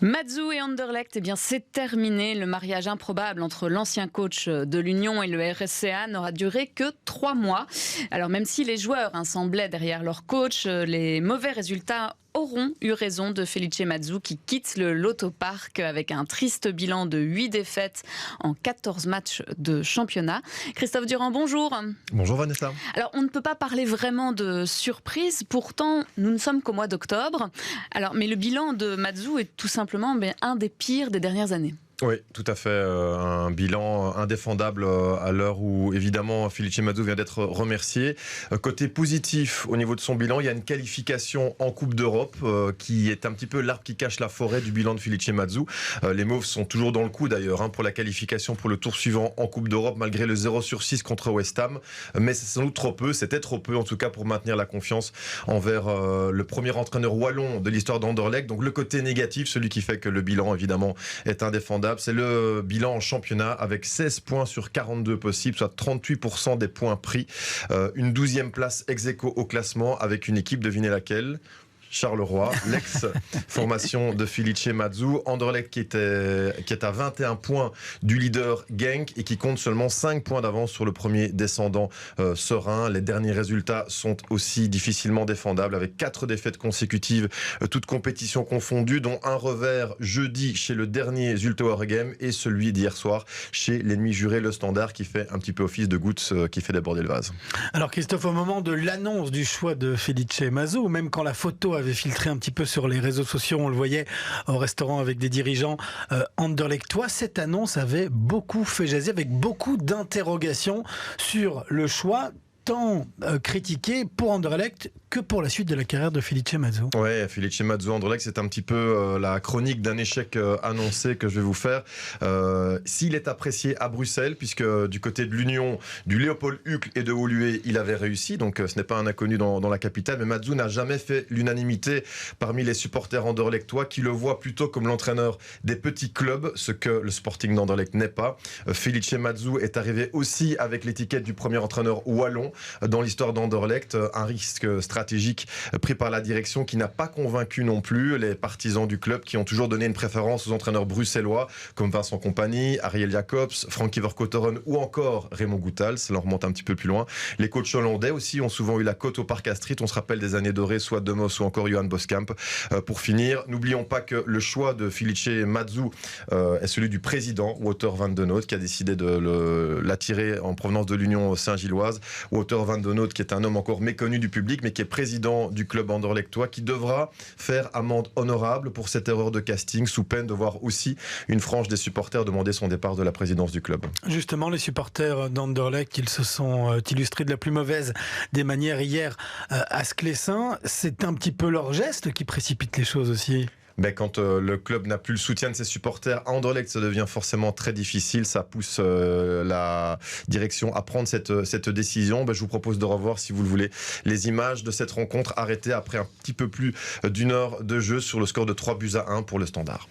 Mazzou et Anderlecht, c'est terminé. Le mariage improbable entre l'ancien coach de l'Union et le RSCA n'aura duré que 3 mois. Alors même si les joueurs semblaient derrière leur coach, les mauvais résultats auront eu raison de Felice Mazzou qui quitte le Lotto Park avec un triste bilan de 8 défaites en 14 matchs de championnat. Christophe Durand, bonjour. Bonjour Vanessa. Alors on ne peut pas parler vraiment de surprise, pourtant nous ne sommes qu'au mois d'octobre. Mais le bilan de Mazzou est tout simplement un des pires des dernières années. Oui, tout à fait. Un bilan indéfendable à l'heure où, évidemment, Felice Mazzou vient d'être remercié. Côté positif, au niveau de son bilan, il y a une qualification en Coupe d'Europe qui est un petit peu l'arbre qui cache la forêt du bilan de Felice Mazzou. Les Mauves sont toujours dans le coup, d'ailleurs, pour la qualification pour le tour suivant en Coupe d'Europe, malgré le 0/6 contre West Ham. Mais c'est sans doute trop peu. C'était trop peu, en tout cas, pour maintenir la confiance envers le premier entraîneur wallon de l'histoire d'Anderlecht. Donc, le côté négatif, celui qui fait que le bilan, évidemment, est indéfendable. C'est le bilan en championnat avec 16 points sur 42 possibles, soit 38% des points pris. Une 12e place ex-aequo au classement avec une équipe, devinez laquelle ? Charleroi, l'ex-formation de Felice Mazzou. Anderlecht qui est à 21 points du leader Genk et qui compte seulement 5 points d'avance sur le premier descendant serein. Les derniers résultats sont aussi difficilement défendables avec 4 défaites consécutives, toutes compétitions confondues, dont un revers jeudi chez le dernier Zulte Waregem et celui d'hier soir chez l'ennemi juré, le Standard, qui fait un petit peu office de goutte qui fait déborder le vase. Alors Christophe, au moment de l'annonce du choix de Felice Mazzou, même quand la photo avait filtré un petit peu sur les réseaux sociaux, on le voyait au restaurant avec des dirigeants anderlechtois, cette annonce avait beaucoup fait jaser, avec beaucoup d'interrogations sur le choix tant critiqué pour Anderlecht que pour la suite de la carrière de Felice Mazzou. Ouais, Felice Mazzou, Anderlecht, c'est un petit peu la chronique d'un échec annoncé que je vais vous faire. S'il est apprécié à Bruxelles, puisque du côté de l'Union, du Léopold Hucle et de Woluwe, il avait réussi, donc ce n'est pas un inconnu dans la capitale, mais Mazzou n'a jamais fait l'unanimité parmi les supporters anderlechtois qui le voient plutôt comme l'entraîneur des petits clubs, ce que le Sporting d'Anderlecht n'est pas. Felice Mazzou est arrivé aussi avec l'étiquette du premier entraîneur wallon dans l'histoire d'Anderlecht, un risque stratégique pris par la direction qui n'a pas convaincu non plus les partisans du club qui ont toujours donné une préférence aux entraîneurs bruxellois comme Vincent Kompany, Ariel Jacobs, Frankie Vercotteren ou encore Raymond Goutal. Ça leur remonte un petit peu plus loin. Les coachs hollandais aussi ont souvent eu la cote au Parc Astrid. On se rappelle des années dorées, soit de Mos ou encore Johan Boskamp. Pour finir, n'oublions pas que le choix de Felice Mazzou est celui du président Wouter van den Noot qui a décidé de l'attirer en provenance de l'Union Saint-Gilloise. Wouter van den Noot qui est un homme encore méconnu du public mais qui est président du club anderlechtois, qui devra faire amende honorable pour cette erreur de casting, sous peine de voir aussi une frange des supporters demander son départ de la présidence du club. Justement, les supporters d'Anderlecht, ils se sont illustrés de la plus mauvaise des manières hier à Sclessin. C'est un petit peu leur geste qui précipite les choses aussi. Quand le club n'a plus le soutien de ses supporters, à Anderlecht, ça devient forcément très difficile. Ça pousse la direction à prendre cette décision. Je vous propose de revoir, si vous le voulez, les images de cette rencontre arrêtée après un petit peu plus d'une heure de jeu sur le score de 3-1 pour le Standard.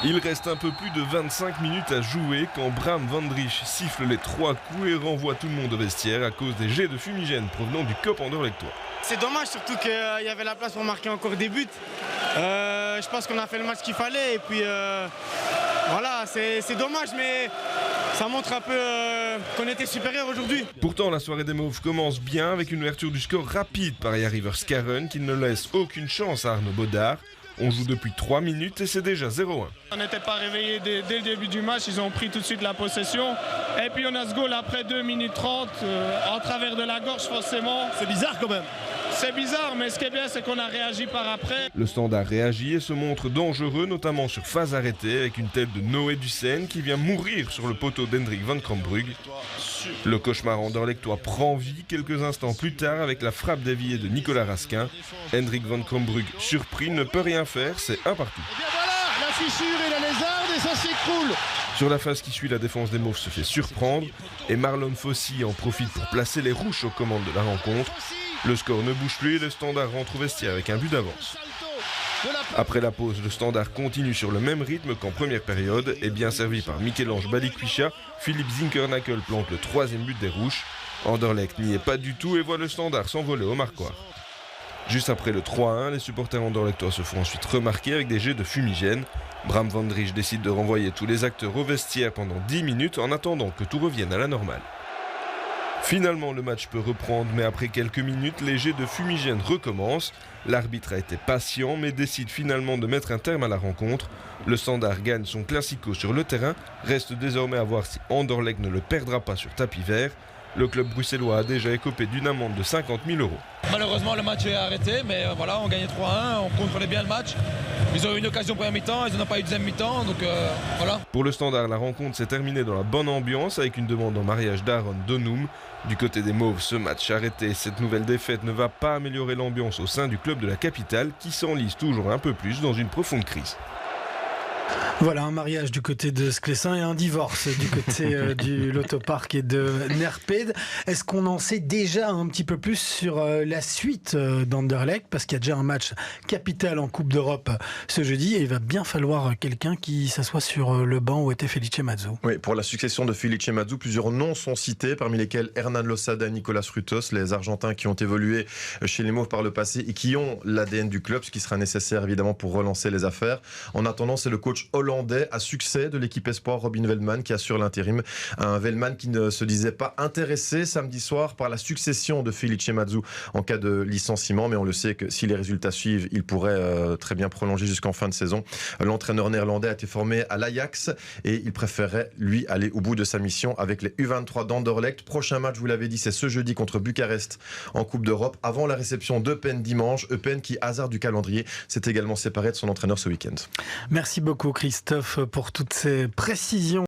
Il reste un peu plus de 25 minutes à jouer quand Bram van Driesch siffle les 3 coups et renvoie tout le monde au vestiaire à cause des jets de fumigène provenant du COP anderlechtois. C'est dommage, surtout qu'il y avait la place pour marquer encore des buts. Je pense qu'on a fait le match qu'il fallait et puis voilà, c'est dommage, mais ça montre un peu qu'on était supérieur aujourd'hui. Pourtant, la soirée des Mauves commence bien avec une ouverture du score rapide par Jari Skaren qui ne laisse aucune chance à Arnaud Baudard. On joue depuis 3 minutes et c'est déjà 0-1. On n'était pas réveillés dès le début du match, ils ont pris tout de suite la possession. Et puis on a ce goal après 2 minutes 30, en travers de la gorge forcément. C'est bizarre quand même. C'est bizarre, mais ce qui est bien, c'est qu'on a réagi par après. Le Standard réagit et se montre dangereux, notamment sur phase arrêtée, avec une tête de Noé Dussen qui vient mourir sur le poteau d'Hendrik van Krombrugge. Le cauchemar anderlechtois prend vie quelques instants plus tard avec la frappe déviée de Nicolas Raskin. Hendrik van Krombrugge, surpris, ne peut rien faire, c'est 1 partout. Et bien voilà, la fissure et la lézarde et ça s'écroule. Sur la phase qui suit, la défense des Mauves se fait surprendre et Marlon Fossey en profite pour placer les rouges aux commandes de la rencontre. Le score ne bouge plus et le Standard rentre au vestiaire avec un but d'avance. Après la pause, le Standard continue sur le même rythme qu'en première période et bien servi par Michel-Ange Balikwisha, Philippe Zinkernakel plante le 3e but des Rouges. Anderlecht n'y est pas du tout et voit le Standard s'envoler au marquoir. Juste après le 3-1, les supporters anderlechtois se font ensuite remarquer avec des jets de fumigène. Bram van Dries décide de renvoyer tous les acteurs au vestiaire pendant 10 minutes en attendant que tout revienne à la normale. Finalement, le match peut reprendre, mais après quelques minutes, les jets de fumigène recommencent. L'arbitre a été patient, mais décide finalement de mettre un terme à la rencontre. Le Standard gagne son classico sur le terrain. Reste désormais à voir si Anderlecht ne le perdra pas sur tapis vert. Le club bruxellois a déjà écopé d'une amende de 50 000 €. Malheureusement, le match est arrêté, mais voilà, on gagnait 3-1, on contrôlait bien le match. Ils ont eu une occasion première mi-temps, ils n'en ont pas eu deuxième mi-temps, donc voilà. Pour le Standard, la rencontre s'est terminée dans la bonne ambiance avec une demande en mariage d'Aaron Donum. Du côté des Mauves, ce match arrêté, cette nouvelle défaite ne va pas améliorer l'ambiance au sein du club de la capitale qui s'enlise toujours un peu plus dans une profonde crise. Voilà, un mariage du côté de Sclessin et un divorce du côté du Lotopark et de Nerpede. Est-ce qu'on en sait déjà un petit peu plus sur la suite d'Anderlecht? Parce qu'il y a déjà un match capital en Coupe d'Europe ce jeudi et il va bien falloir quelqu'un qui s'assoit sur le banc où était Felice Mazzu. Oui, pour la succession de Felice Mazzu, plusieurs noms sont cités, parmi lesquels Hernan Losada et Nicolas Frutos, les Argentins qui ont évolué chez les Mauves par le passé et qui ont l'ADN du club, ce qui sera nécessaire évidemment pour relancer les affaires. En attendant, c'est le coach hollandais à succès de l'équipe espoir Robin Velman qui assure l'intérim. Un Velman qui ne se disait pas intéressé samedi soir par la succession de Felice Mazzu en cas de licenciement, mais on le sait que si les résultats suivent, il pourrait très bien prolonger jusqu'en fin de saison. L'entraîneur néerlandais a été formé à l'Ajax et il préférerait lui aller au bout de sa mission avec les U23 d'Anderlecht. Prochain match, vous l'avez dit, c'est ce jeudi contre Bucarest en Coupe d'Europe avant la réception d'Eupen dimanche. Eupen qui, hasard du calendrier, s'est également séparé de son entraîneur ce week-end. Merci beaucoup Christophe pour toutes ces précisions.